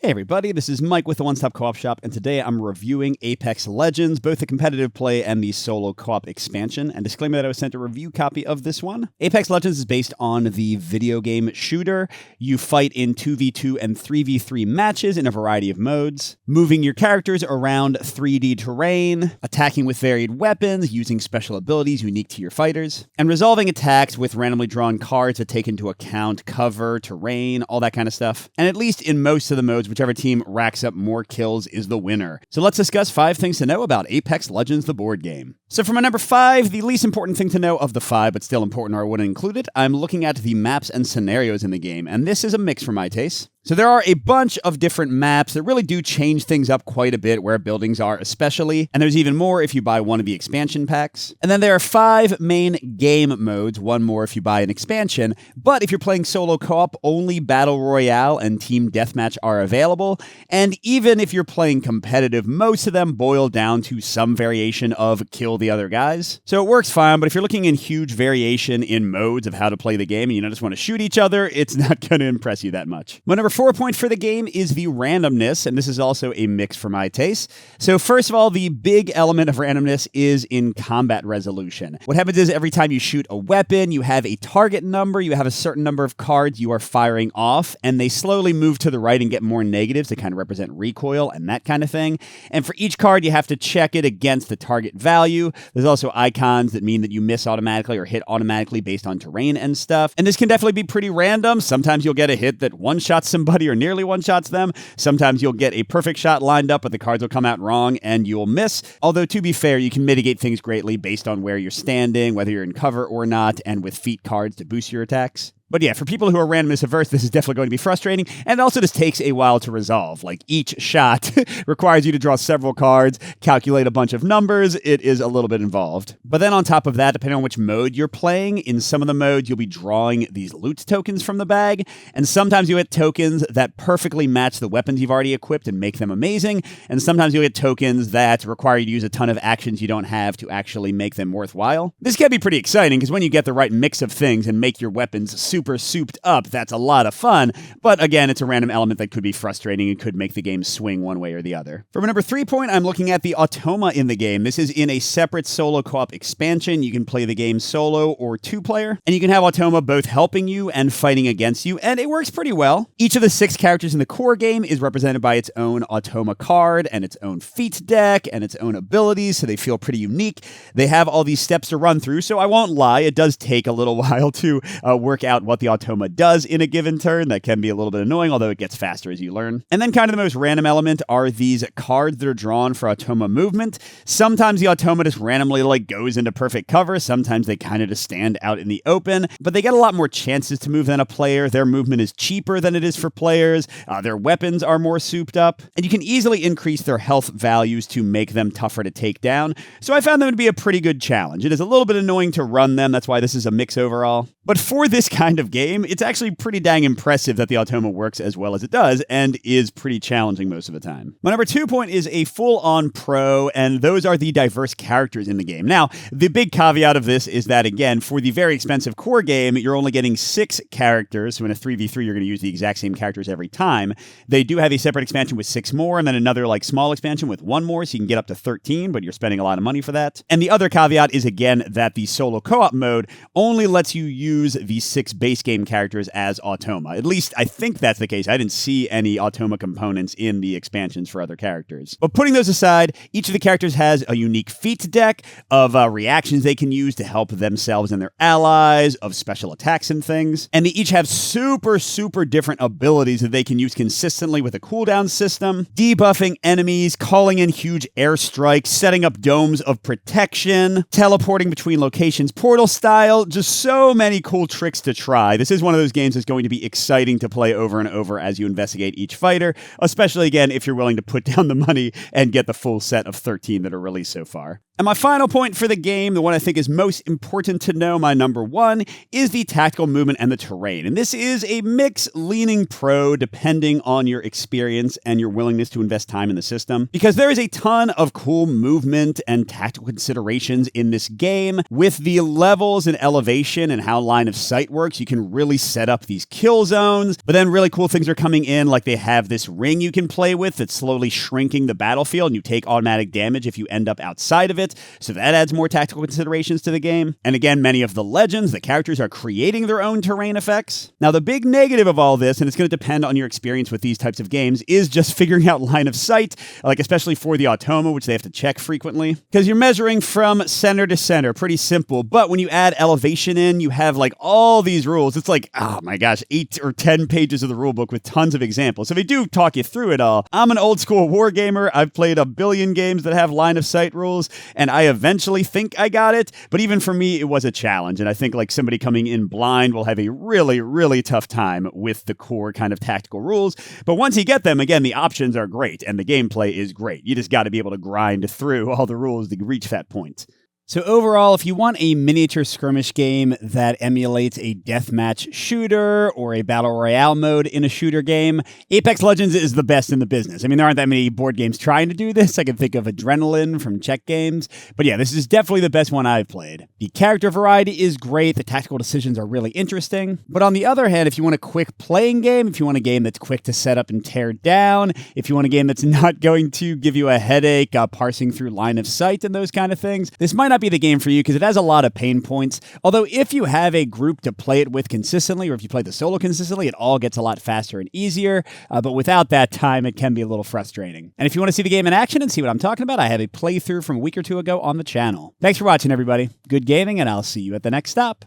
Hey everybody, this is Mike with the One Stop Co-op Shop, and today I'm reviewing Apex Legends, both the competitive play and the solo co-op expansion, and disclaimer that I was sent a review copy of this one. Apex Legends is based on the video game shooter. You fight in 2v2 and 3v3 matches in a variety of modes, moving your characters around 3D terrain, attacking with varied weapons, using special abilities unique to your fighters, and resolving attacks with randomly drawn cards that take into account cover, terrain, all that kind of stuff. And at least in most of the modes, whichever team racks up more kills is the winner. So let's discuss 5 things to know about Apex Legends, the board game. So for my number 5, the least important thing to know of the 5, but still important or I wouldn't include it, I'm looking at the maps and scenarios in the game, and this is a mix for my taste. So there are a bunch of different maps that really do change things up quite a bit, where buildings are especially, and there's even more if you buy one of the expansion packs. And then there are 5 main game modes, one more if you buy an expansion, but if you're playing solo co-op, only Battle Royale and Team Deathmatch are available, and even if you're playing competitive, most of them boil down to some variation of kill the other guys. So it works fine, but if you're looking in huge variation in modes of how to play the game, and you just want to shoot each other, it's not going to impress you that much. My number 4 point for the game is the randomness, and this is also a mix for my taste. So first of all, the big element of randomness is in combat resolution. What happens is every time you shoot a weapon, you have a target number, you have a certain number of cards you are firing off, and they slowly move to the right and get more negatives to kind of represent recoil and that kind of thing. And for each card, you have to check it against the target value. There's also icons that mean that you miss automatically or hit automatically based on terrain and stuff. And this can definitely be pretty random. Sometimes you'll get a hit that one-shots somebody or nearly one-shots them. Sometimes you'll get a perfect shot lined up, but the cards will come out wrong and you'll miss. Although, to be fair, you can mitigate things greatly based on where you're standing, whether you're in cover or not, and with feat cards to boost your attacks. But yeah, for people who are randomness averse, this is definitely going to be frustrating, and also this takes a while to resolve. Like, each shot requires you to draw several cards, calculate a bunch of numbers. It is a little bit involved. But then on top of that, depending on which mode you're playing, in some of the modes, you'll be drawing these loot tokens from the bag, and sometimes you get tokens that perfectly match the weapons you've already equipped and make them amazing, and sometimes you'll get tokens that require you to use a ton of actions you don't have to actually make them worthwhile. This can be pretty exciting, because when you get the right mix of things and make your weapons super souped up, that's a lot of fun. But again, it's a random element that could be frustrating and could make the game swing one way or the other. For my number 3 point, I'm looking at the automa in the game. This is in a separate solo co-op expansion. You can play the game solo or 2-player, and you can have automa both helping you and fighting against you, and it works pretty well. Each of the 6 characters in the core game is represented by its own automa card and its own feat deck and its own abilities, so they feel pretty unique. They have all these steps to run through, so I won't lie, it does take a little while to work out what the automa does in a given turn. That can be a little bit annoying, although it gets faster as you learn. And then kind of the most random element are these cards that are drawn for automa movement. Sometimes the automa just randomly goes into perfect cover. Sometimes they kind of just stand out in the open, but they get a lot more chances to move than a player. Their movement is cheaper than it is for players. Their weapons are more souped up, and you can easily increase their health values to make them tougher to take down. So I found them to be a pretty good challenge. It is a little bit annoying to run them. That's why this is a mix overall. But for this kind of game, it's actually pretty dang impressive that the automa works as well as it does and is pretty challenging most of the time. My number 2 point is a full-on pro, and those are the diverse characters in the game. Now, the big caveat of this is that, again, for the very expensive core game, you're only getting 6 characters, so in a 3v3, you're going to use the exact same characters every time. They do have a separate expansion with 6 more, and then another small expansion with 1 more, so you can get up to 13, but you're spending a lot of money for that. And the other caveat is, again, that the solo co-op mode only lets you use the 6 base game characters as automa. At least I think that's the case. I didn't see any automa components in the expansions for other characters. But putting those aside, each of the characters has a unique feat deck of reactions they can use to help themselves and their allies, of special attacks and things. And they each have super different abilities that they can use consistently with a cooldown system, debuffing enemies, calling in huge airstrikes, setting up domes of protection, teleporting between locations portal style, just so many cool tricks to try. This is one of those games that's going to be exciting to play over and over as you investigate each fighter, especially again if you're willing to put down the money and get the full set of 13 that are released so far. And my final point for the game, the one I think is most important to know, my number one, is the tactical movement and the terrain. And this is a mix leaning pro depending on your experience and your willingness to invest time in the system. Because there is a ton of cool movement and tactical considerations in this game. With the levels and elevation and how line of sight works, you can really set up these kill zones. But then really cool things are coming in, like they have this ring you can play with that's slowly shrinking the battlefield, and you take automatic damage if you end up outside of it. So that adds more tactical considerations to the game. And again, many of the legends, the characters are creating their own terrain effects. Now, the big negative of all this, and it's going to depend on your experience with these types of games, is just figuring out line of sight, like especially for the automa, which they have to check frequently. Because you're measuring from center to center, pretty simple. But when you add elevation in, you have like all these rules. It's like, oh my gosh, 8 or 10 pages of the rule book with tons of examples. So they do talk you through it all. I'm an old school war gamer. I've played a billion games that have line of sight rules, and I eventually think I got it, but even for me, it was a challenge, and I think like somebody coming in blind will have a really, really tough time with the core kind of tactical rules. But once you get them, again, the options are great, and the gameplay is great. You just got to be able to grind through all the rules to reach that point. So overall, if you want a miniature skirmish game that emulates a deathmatch shooter or a battle royale mode in a shooter game, Apex Legends is the best in the business. I mean, there aren't that many board games trying to do this. I can think of Adrenaline from Czech Games. But yeah, this is definitely the best one I've played. The character variety is great. The tactical decisions are really interesting. But on the other hand, if you want a quick playing game, if you want a game that's quick to set up and tear down, if you want a game that's not going to give you a headache parsing through line of sight and those kind of things, this might not be the game for you because it has a lot of pain points. Although if you have a group to play it with consistently, or if you play the solo consistently, it all gets a lot faster and easier. But without that time, it can be a little frustrating. And if you want to see the game in action and see what I'm talking about, I have a playthrough from a week or two ago on the channel. Thanks for watching, everybody. Good gaming, and I'll see you at the next stop.